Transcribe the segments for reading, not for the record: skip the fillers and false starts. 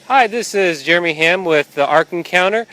Hi, this is Jeremy Ham with the Ark Encounter.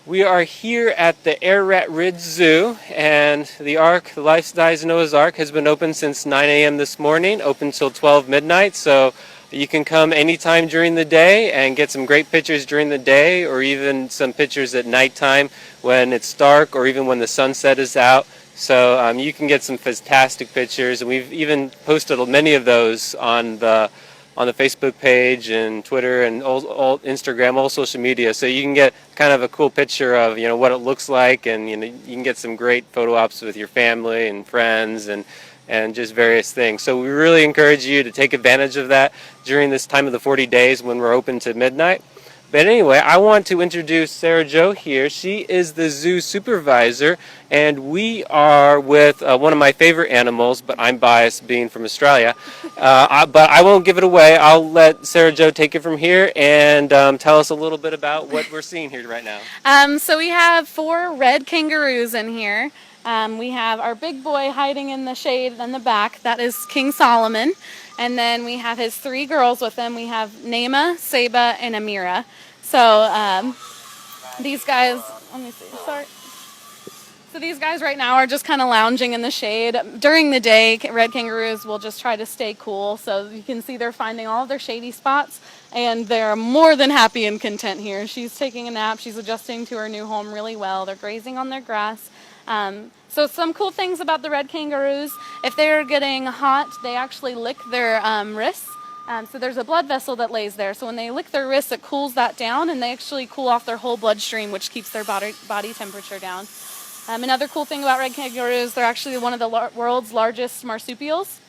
We are here at the Ararat Ridge Zoo, and the Ark, the Life Size Noah's Ark, has been open since 9 a.m. this morning, open till 12 midnight, so you can come anytime during the day and get some great pictures during the day, or even some pictures at nighttime when it's dark, or even when the sunset is out. So you can get some fantastic pictures, and we've even posted many of those on the Facebook page and Twitter and all Instagram, all social media. So you can get kind of a cool picture of what it looks like, and you can get some great photo ops with your family and friends and just various things. So we really encourage you to take advantage of that during this time of the 40 days when we're open to midnight. But anyway, I want to introduce Sarah Jo here. She is the zoo supervisor, and we are with one of my favorite animals, but I'm biased being from Australia. But I won't give it away. I'll let Sarah Jo take it from here and tell us a little bit about what we're seeing here right now. So we have 4 red kangaroos in here. We have our big boy hiding in the shade in the back. That is King Solomon. And then we have his 3 girls with him. We have Naima, Saba, and Amira. So these guys, let me see, sorry. So these guys right now are just kind of lounging in the shade. During the day, red kangaroos will just try to stay cool. So you can see they're finding all of their shady spots, and they're more than happy and content here. She's taking a nap. She's adjusting to her new home really well. They're grazing on their grass. So some cool things about the red kangaroos, if they're getting hot, they actually lick their wrists. So there's a blood vessel that lays there. So when they lick their wrists, it cools that down, and they actually cool off their whole bloodstream, which keeps their body temperature down. Another cool thing about red kangaroos, they're actually one of the world's largest marsupials.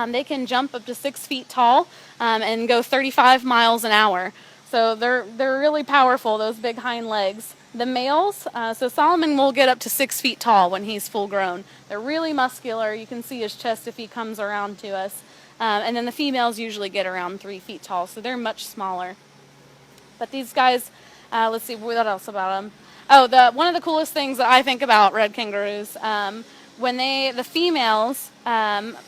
They can jump up to 6 feet tall and go 35 miles an hour. So they're really powerful, those big hind legs. The males, so Solomon will get up to 6 feet tall when he's full grown. They're really muscular. You can see his chest if he comes around to us. And then the females usually get around 3 feet tall, so they're much smaller. But these guys, let's see, what else about them? Oh, one of the coolest things that I think about red kangaroos, when the females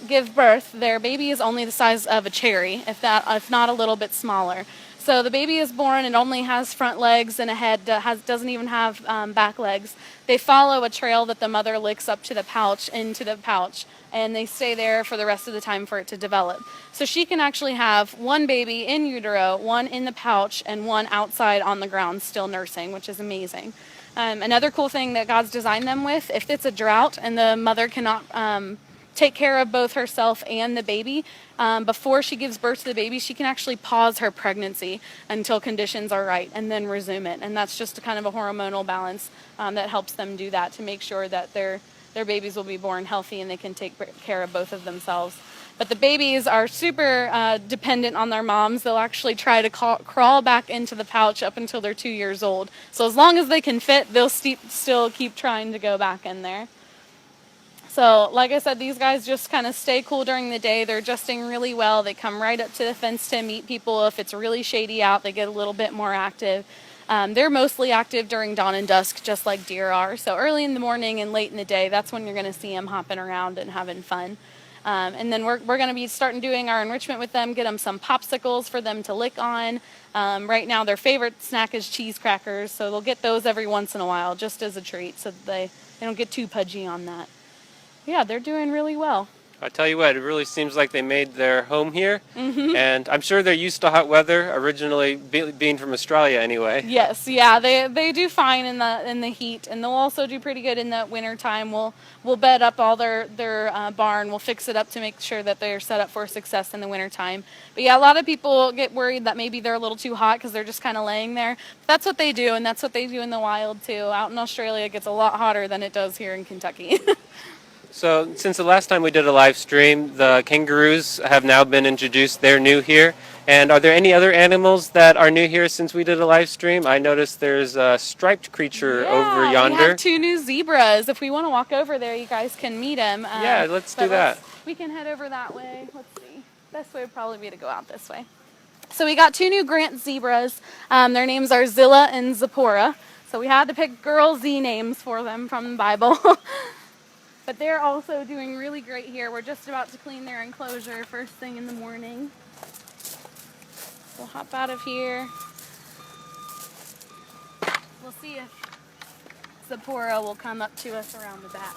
give birth, their baby is only the size of a cherry, if not a little bit smaller. So the baby is born and only has front legs and a head, doesn't even have back legs. They follow a trail that the mother licks up to the pouch, into the pouch, and they stay there for the rest of the time for it to develop. So she can actually have one baby in utero, one in the pouch, and one outside on the ground still nursing, which is amazing. Another cool thing that God's designed them with, if it's a drought and the mother cannot take care of both herself and the baby, before she gives birth to the baby, she can actually pause her pregnancy until conditions are right and then resume it. And that's just a kind of a hormonal balance that helps them do that, to make sure that their babies will be born healthy and they can take care of both of themselves. But the babies are super dependent on their moms. They'll actually try to crawl back into the pouch up until they're 2 years old. So as long as they can fit, they'll still keep trying to go back in there. So like I said, these guys just kind of stay cool during the day. They're adjusting really well. They come right up to the fence to meet people. If it's really shady out, they get a little bit more active. They're mostly active during dawn and dusk, just like deer are. So early in the morning and late in the day, that's when you're going to see them hopping around and having fun. And then we're going to be starting doing our enrichment with them, get them some popsicles for them to lick on. Right now their favorite snack is cheese crackers, so they'll get those every once in a while just as a treat, so that they don't get too pudgy on that. Yeah, they're doing really well. I tell you what, it really seems like they made their home here, Mm-hmm. and I'm sure they're used to hot weather, originally being from Australia anyway. Yes, yeah, they do fine in the heat, and they'll also do pretty good in the winter time. We'll bed up all their barn. We'll fix it up to make sure that they're set up for success in the winter time. But yeah, a lot of people get worried that maybe they're a little too hot because they're just kind of laying there. But that's what they do, and that's what they do in the wild too. Out in Australia, it gets a lot hotter than it does here in Kentucky. So since the last time we did a live stream, the kangaroos have now been introduced. They're new here. And are there any other animals that are new here since we did a live stream? I noticed there's a striped creature over yonder. We have 2 new zebras. If we want to walk over there, you guys can meet them. Yeah, let's do that. We can head over that way. Let's see. Best way would probably be to go out this way. So we got 2 new Grant zebras. Their names are Zilla and Zipporah. So we had to pick girl Z names for them from the Bible. But they're also doing really great here. We're just about to clean their enclosure first thing in the morning. We'll hop out of here. We'll see if Zipporah will come up to us around the back.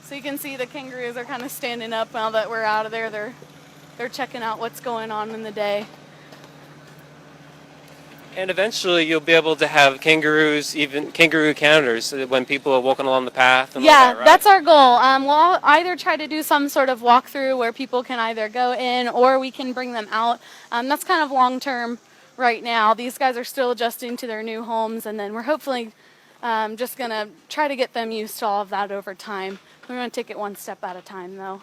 So you can see the kangaroos are kind of standing up now that we're out of there. They're checking out what's going on in the day. And eventually you'll be able to have kangaroos, even kangaroo encounters, when people are walking along the path and all Yeah, that, right? that's our goal. We'll either try to do some sort of walkthrough where people can either go in or we can bring them out. That's kind of long term right now. These guys are still adjusting to their new homes, and then we're hopefully just going to try to get them used to all of that over time. We're going to take it one step at a time, though.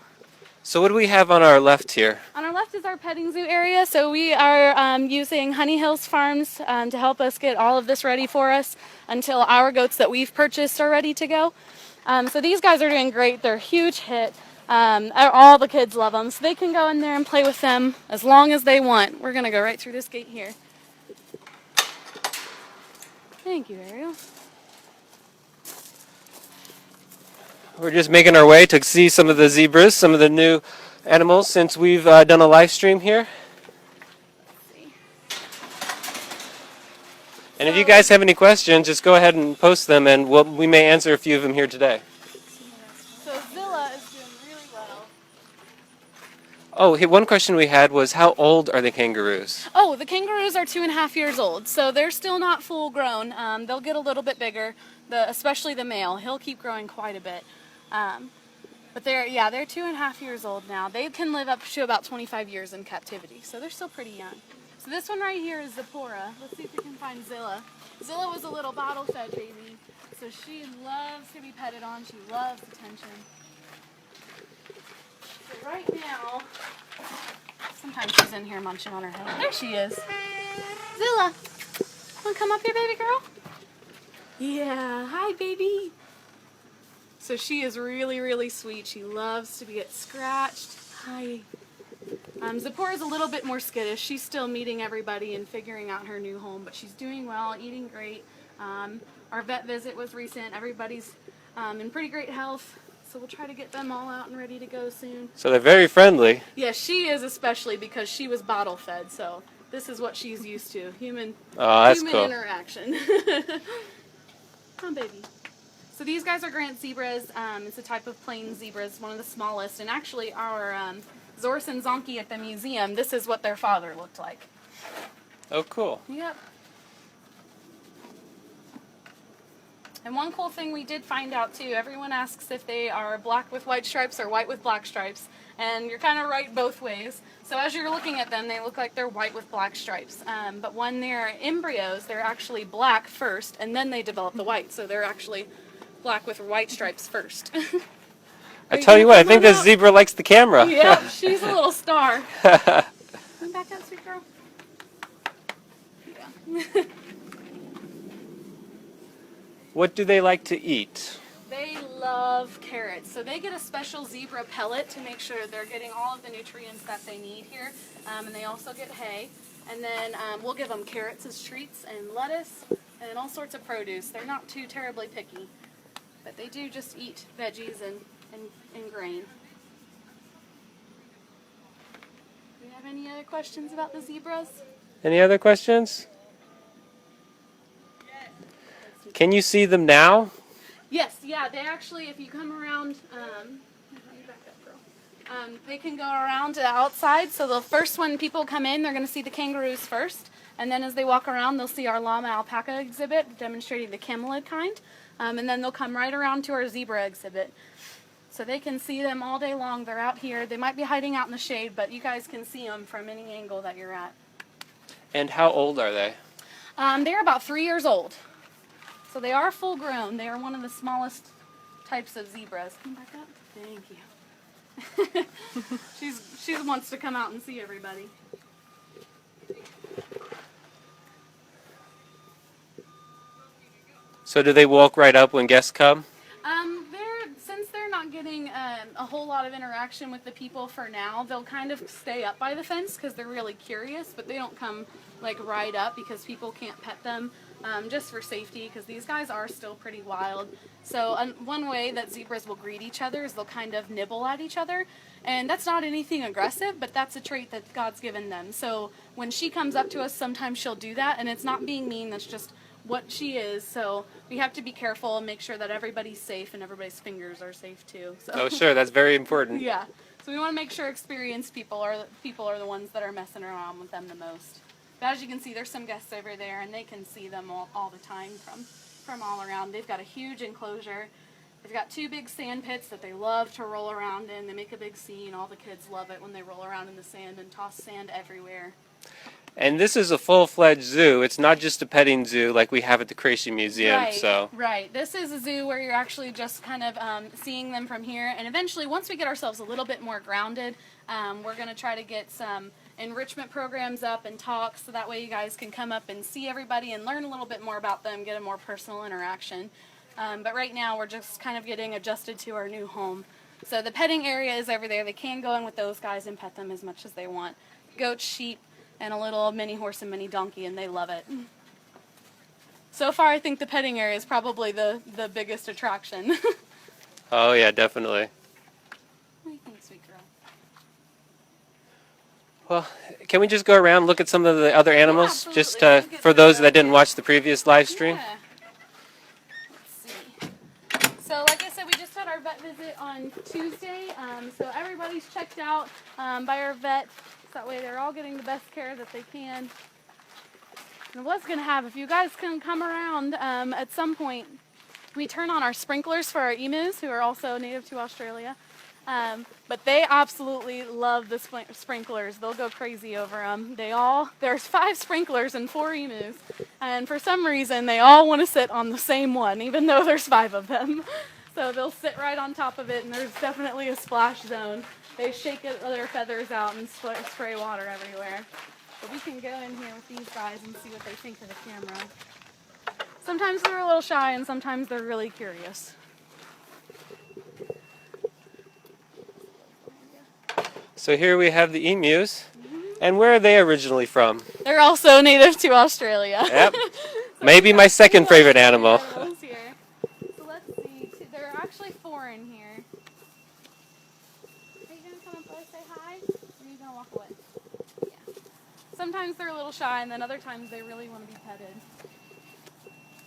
So what do we have on our left here? On our left is our petting zoo area, so we are using Honey Hills Farms to help us get all of this ready for us until our goats that we've purchased are ready to go. So these guys are doing great. They're a huge hit. All the kids love them, so they can go in there and play with them as long as they want. We're going to go right through this gate here. Thank you, Ariel. We're just making our way to see some of the zebras, some of the new animals since we've done a live stream here. And if you guys have any questions, just go ahead and post them, and we may answer a few of them here today. So Zilla is doing really well. Oh, one question we had was, how old are the kangaroos? Oh, the kangaroos are 2.5 years old, so they're still not full grown. They'll get a little bit bigger, especially the male. He'll keep growing quite a bit. But they're 2.5 years old now. They can live up to about 25 years in captivity, so they're still pretty young. So this one right here is Zipporah. Let's see if we can find Zilla. Zilla was a little bottle-fed baby, so she loves to be petted on. She loves attention. So right now, sometimes she's in here munching on her head. There she is. Zilla, wanna come up here, baby girl? Yeah, hi, baby. So she is really, really sweet. She loves to get scratched. Hi. Zipporah's a little bit more skittish. She's still meeting everybody and figuring out her new home, but she's doing well, eating great. Our vet visit was recent. Everybody's in pretty great health, so we'll try to get them all out and ready to go soon. So they're very friendly. Yeah, she is, especially because she was bottle fed, so this is what she's used to, human cool. interaction. Come on, baby. So these guys are Grant zebras. It's a type of plain zebras, one of the smallest. And actually our Zorse and Zonky at the museum, this is what their father looked like. Oh, cool. Yep. And one cool thing we did find out too, everyone asks if they are black with white stripes or white with black stripes. And you're kind of right both ways. So as you're looking at them, they look like they're white with black stripes. But when they're embryos, they're actually black first, and then they develop the white. So they're actually black with white stripes first. I tell you what, I think this zebra likes the camera. Yeah, she's a little star. Come back out, sweet girl. Yeah. What do they like to eat? They love carrots. So they get a special zebra pellet to make sure they're getting all of the nutrients that they need here. And they also get hay. And then we'll give them carrots as treats and lettuce and all sorts of produce. They're not too terribly picky. But they do just eat veggies and grain. Do you have any other questions about the zebras? Any other questions? Can you see them now? Yes, yeah, they actually, if you come around, they can go around to the outside. So the first when people come in, they're going to see the kangaroos first. And then as they walk around, they'll see our llama alpaca exhibit demonstrating the camelid kind. And then they'll come right around to our zebra exhibit. So they can see them all day long. They're out here. They might be hiding out in the shade, but you guys can see them from any angle that you're at. And how old are they? They're about 3 years old. So they are full grown. They are one of the smallest types of zebras. Come back up. Thank you. She wants to come out and see everybody. So do they walk right up when guests come? Since they're not getting a whole lot of interaction with the people for now, they'll kind of stay up by the fence because they're really curious, but they don't come like right up because people can't pet them. just for safety, because these guys are still pretty wild. So one way that zebras will greet each other is they'll kind of nibble at each other, and that's not anything aggressive, but that's a trait that God's given them. So when she comes up to us, sometimes she'll do that, and it's not being mean, that's just what she is. So we have to be careful and make sure that everybody's safe and everybody's fingers are safe too. So. Oh, sure, that's very important. Yeah. So we want to make sure experienced people are the ones that are messing around with them the most. But as you can see, there's some guests over there, and they can see them all the time from all around. They've got a huge enclosure. They've got 2 big sand pits that they love to roll around in. They make a big scene. All the kids love it when they roll around in the sand and toss sand everywhere. And this is a full-fledged zoo. It's not just a petting zoo like we have at the Creation Museum. Right, So right. This is a zoo where you're actually just kind of seeing them from here. And eventually, once we get ourselves a little bit more grounded, we're going to try to get some enrichment programs up and talks, so that way you guys can come up and see everybody and learn a little bit more about them, get a more personal interaction. But right now, we're just kind of getting adjusted to our new home. So the petting area is over there. They can go in with those guys and pet them as much as they want. Goats, sheep, and a little mini horse and mini donkey, and they love it. So far, I think the petting area is probably the biggest attraction. oh yeah, definitely. What do you think, sweet girl? Well, can we just go around and look at some of the other animals, Yeah, just absolutely. We'll get for to those that. that didn't watch the previous live stream? Yeah. Let's see. So like I said, we just had our vet visit on Tuesday. So everybody's checked out by our vet. So that way they're all getting the best care that they can. And I was going to have, if you guys can come around at some point, we turn on our sprinklers for our emus, who are also native to Australia. But they absolutely love the sprinklers. They'll go crazy over them. There's 5 sprinklers and 4 emus. And for some reason, they all want to sit on the same one, even though there's 5 of them. So they'll sit right on top of it, and there's definitely a splash zone. They shake their feathers out and spray water everywhere. But we can go in here with these guys and see what they think of the camera. Sometimes they're a little shy, and sometimes they're really curious. So here we have the emus. And where are they originally from? They're also native to Australia. Yep. Maybe my second favorite animal. Here. So let's see. There are actually 4 in here. Are you going to come up and say hi? Or are you going to walk away? Yeah. Sometimes they're a little shy, and then other times they really want to be petted.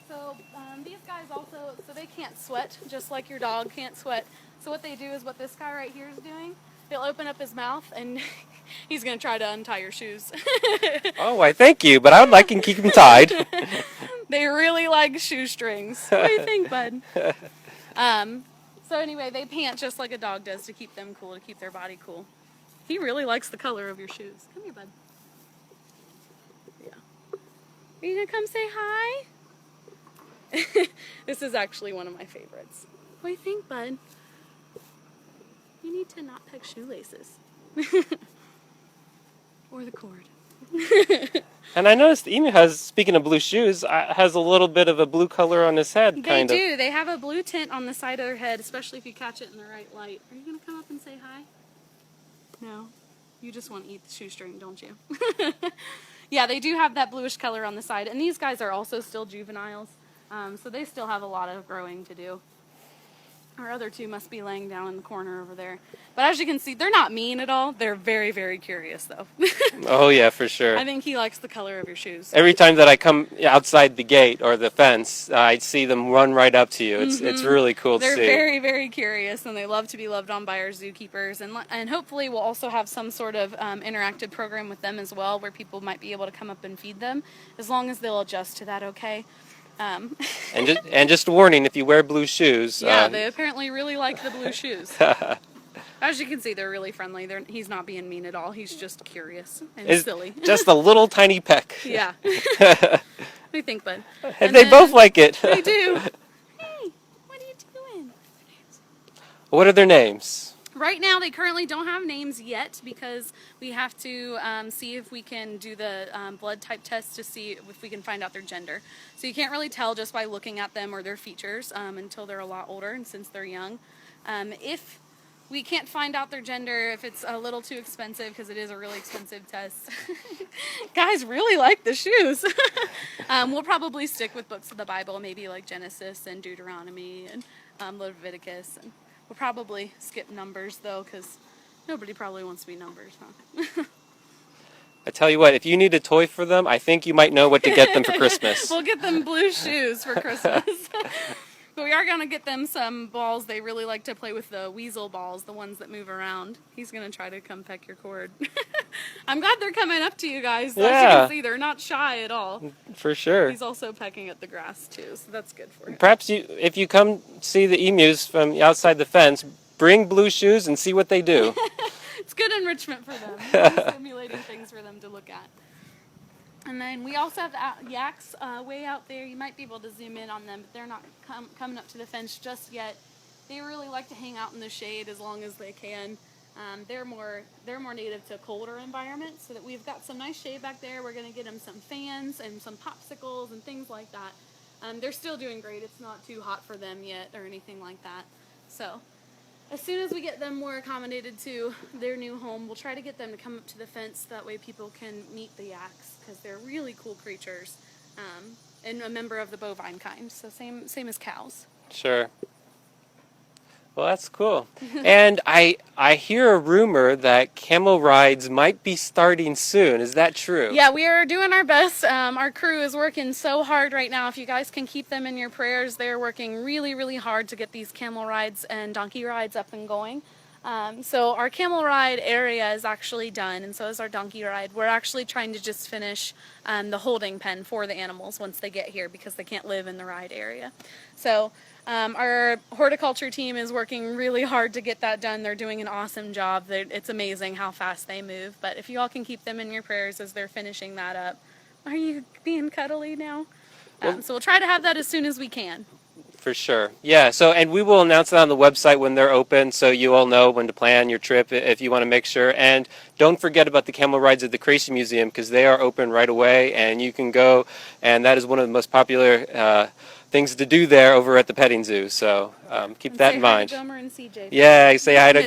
So these guys also, they can't sweat, just like your dog can't sweat. So what they do is what this guy right here is doing. He'll open up his mouth, and he's going to try to untie your shoes. Oh, why thank you, but I would like to keep them tied. They really like shoestrings. What do you think, bud? So anyway, they pant just like a dog does to keep them cool, to keep their body cool. He really likes the color of your shoes. Come here, bud. Yeah. Are you going to come say hi? This is actually one of my favorites. What do you think, bud? You need to not peg shoelaces. Or the cord. And I noticed the emu has, speaking of blue shoes, has a little bit of a blue color on his head, kind of. They do. They have a blue tint on the side of their head, especially if you catch it in the right light. Are you going to come up and say hi? No. You just want to eat the shoestring, don't you? Yeah, they do have that bluish color on the side. And these guys are also still juveniles, so they still have a lot of growing to do. Our other 2 must be laying down in the corner over there. But as you can see, they're not mean at all. They're very, very curious, though. Oh, yeah, for sure. I think he likes the color of your shoes. Every time that I come outside the gate or the fence, I see them run right up to you. It's really cool to see. They're very, very curious, and they love to be loved on by our zookeepers. And hopefully we'll also have some sort of interactive program with them as well, where people might be able to come up and feed them, as long as they'll adjust to that, okay? And just a warning, if you wear blue shoes... Yeah, they apparently really like the blue shoes. As you can see, they're really friendly. He's not being mean at all. He's just curious and silly. Just a little tiny peck. Yeah. What do you think, bud? And they both like it. They do. Hey, what are you doing? What are their names? Right now, they currently don't have names yet because we have to see if we can do the blood type test to see if we can find out their gender. So you can't really tell just by looking at them or their features until they're a lot older and since they're young. If We can't find out their gender if it's a little too expensive because it is a really expensive test. Guys really like the shoes. We'll probably stick with books of the Bible, maybe like Genesis and Deuteronomy and Leviticus. And we'll probably skip Numbers though because nobody probably wants to be Numbers, huh? I tell you what, if you need a toy for them, I think you might know what to get them for Christmas. We'll get them blue shoes for Christmas. But we are going to get them some balls. They really like to play with the weasel balls, the ones that move around. He's going to try to come peck your cord. I'm glad they're coming up to you guys. Yeah. As you can see, they're not shy at all. For sure. He's also pecking at the grass, too, so that's good for him. Perhaps if you come see the emus from outside the fence, bring blue shoes and see what they do. It's good enrichment for them. Stimulating things for them to look at. And then we also have the yaks way out there. You might be able to zoom in on them, but they're not coming up to the fence just yet. They really like to hang out in the shade as long as they can. They're more native to colder environments, so that we've got some nice shade back there. We're going to get them some fans and some popsicles and things like that. They're still doing great. It's not too hot for them yet or anything like that. So as soon as we get them more accommodated to their new home, we'll try to get them to come up to the fence. That way people can meet the yaks, because they're really cool creatures, and a member of the bovine kind, so same as cows. Sure. Well, that's cool. And I hear a rumor that camel rides might be starting soon. Is that true? Yeah, we are doing our best. Our crew is working so hard right now. If you guys can keep them in your prayers, they're working really, really hard to get these camel rides and donkey rides up and going. So our camel ride area is actually done, and so is our donkey ride. We're actually trying to just finish the holding pen for the animals once they get here, because they can't live in the ride area. So our horticulture team is working really hard to get that done. They're doing an awesome job. It's amazing how fast they move. But if you all can keep them in your prayers as they're finishing that up. Are you being cuddly now? So we'll try to have that as soon as we can. For sure. Yeah, and we will announce it on the website when they're open, so you all know when to plan your trip if you want to make sure. And don't forget about the camel rides at the Creation Museum, because they are open right away, and you can go, and that is one of the most popular things to do there over at the petting zoo. So keep that in mind. Say hi to Gomer and CJ. Yeah, say hi to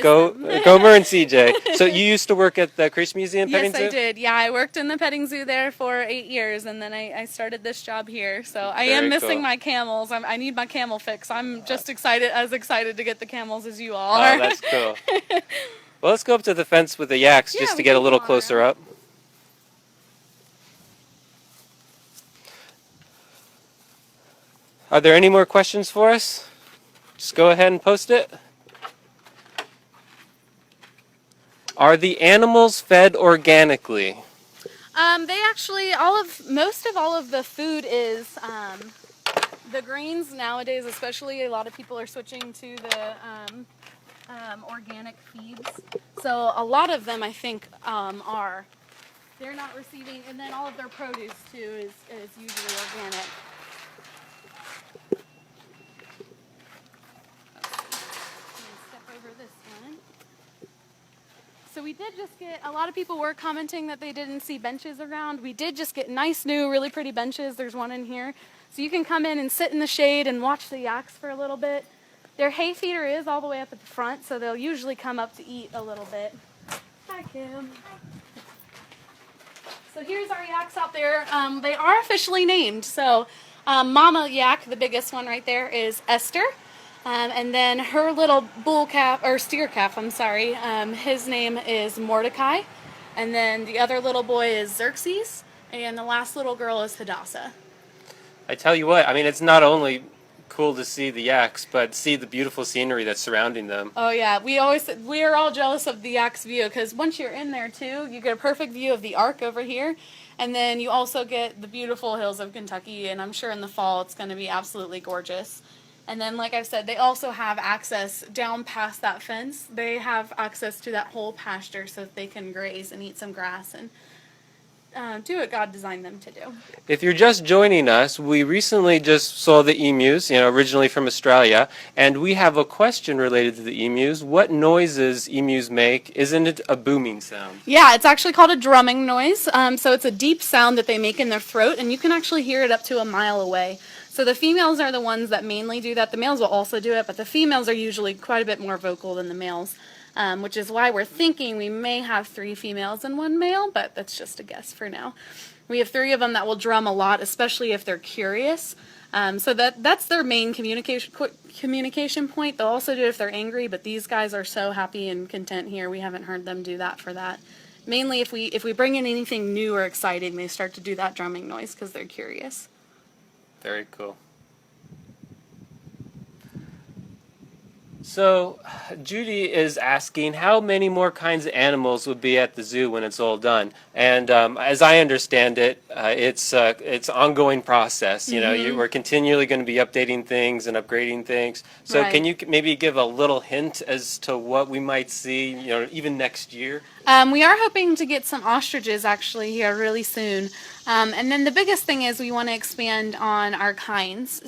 Gomer and CJ. So you used to work at the Creation Museum petting zoo? Yes, I did. Yeah, I worked in the petting zoo there for 8 years, and then I started this job here. So I am missing my camels. I need my camel fix. I'm just excited to get the camels as you all are. Oh, that's cool. Well, let's go up to the fence with the yaks just to get a little closer up. Are there any more questions for us? Just go ahead and post it. Are the animals fed organically? They actually, most of all of the food is the grains nowadays, especially. A lot of people are switching to the organic feeds. So a lot of them, I think, are. They're not receiving, and then all of their produce too is usually organic. So we did just get, a lot of people were commenting that they didn't see benches around. We did just get nice new, really pretty benches. There's one in here. So you can come in and sit in the shade and watch the yaks for a little bit. Their hay feeder is all the way up at the front, so they'll usually come up to eat a little bit. Hi, Kim. So here's our yaks out there. They are officially named. So Mama Yak, the biggest one right there, is Esther. And then her little steer calf, his name is Mordecai. And then the other little boy is Xerxes. And the last little girl is Hadassah. I tell you what, I mean, it's not only cool to see the yaks, but see the beautiful scenery that's surrounding them. Oh yeah, we are all jealous of the yaks' view, because once you're in there too, you get a perfect view of the Ark over here. And then you also get the beautiful hills of Kentucky, and I'm sure in the fall it's going to be absolutely gorgeous. And then, like I've said, they also have access down past that fence. They have access to that whole pasture so that they can graze and eat some grass and do what God designed them to do. If you're just joining us, we recently just saw the emus, originally from Australia, and we have a question related to the emus. What noises emus make? Isn't it a booming sound? Yeah, it's actually called a drumming noise. So it's a deep sound that they make in their throat, and you can actually hear it up to a mile away. So the females are the ones that mainly do that. The males will also do it, but the females are usually quite a bit more vocal than the males. which is why we're thinking we may have 3 females and 1 male, but that's just a guess for now. We have 3 of them that will drum a lot, especially if they're curious. So that's their main communication point. They'll also do it if they're angry, but these guys are so happy and content here. We haven't heard them do that for that. Mainly if we bring in anything new or exciting, they start to do that drumming noise because they're curious. Very cool. So, Judy is asking how many more kinds of animals would be at the zoo when it's all done. And as I understand it, it's an ongoing process. You know, we're continually going to be updating things and upgrading things. So, Right. can you maybe give a little hint as to what we might see? You know, even next year. We are hoping to get some ostriches actually here really soon. And then the biggest thing is we want to expand on our kinds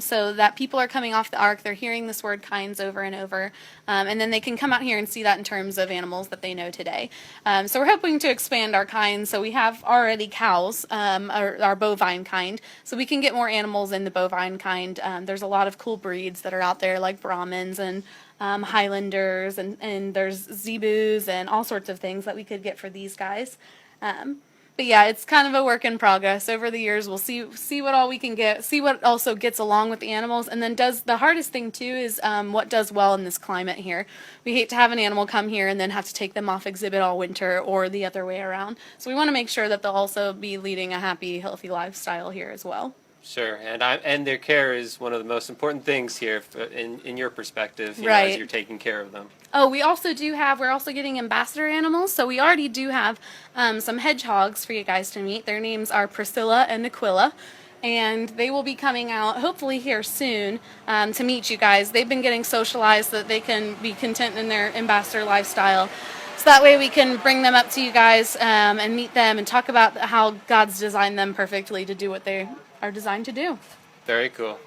so that people are coming off the Ark, they're hearing this word kinds over and over, and then they can come out here and see that in terms of animals that they know today. So we're hoping to expand our kinds. So we have already cows, our bovine kind, so we can get more animals in the bovine kind. There's a lot of cool breeds that are out there like Brahmins and Highlanders, and there's Zebus and all sorts of things that we could get for these guys. But yeah, it's kind of a work in progress. Over the years, we'll see what all we can get, see what also gets along with the animals, and then the hardest thing too is what does well in this climate here. We hate to have an animal come here and then have to take them off exhibit all winter or the other way around. So we want to make sure that they'll also be leading a happy, healthy lifestyle here as well. Sure, and their care is one of the most important things here in your perspective, you know, Right. as you're taking care of them. Oh, we're also getting ambassador animals, so we already do have some hedgehogs for you guys to meet. Their names are Priscilla and Aquila, and they will be coming out hopefully here soon to meet you guys. They've been getting socialized so that they can be content in their ambassador lifestyle. So that way we can bring them up to you guys and meet them and talk about how God's designed them perfectly to do what they are designed to do. Very cool.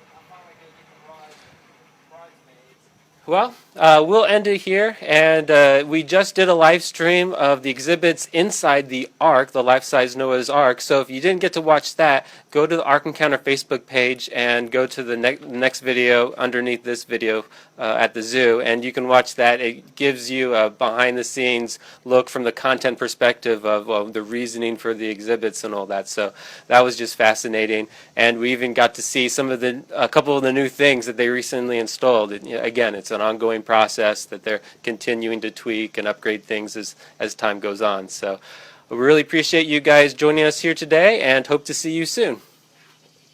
Well, we'll end it here, and we just did a live stream of the exhibits inside the Ark, the life-size Noah's Ark. So if you didn't get to watch that, go to the Ark Encounter Facebook page and go to the next video underneath this video at the zoo, and you can watch that. It gives you a behind-the-scenes look from the content perspective of the reasoning for the exhibits and all that. So that was just fascinating, and we even got to see a couple of the new things that they recently installed. Again, it's an ongoing process that they're continuing to tweak and upgrade things as time goes on. So we really appreciate you guys joining us here today and hope to see you soon.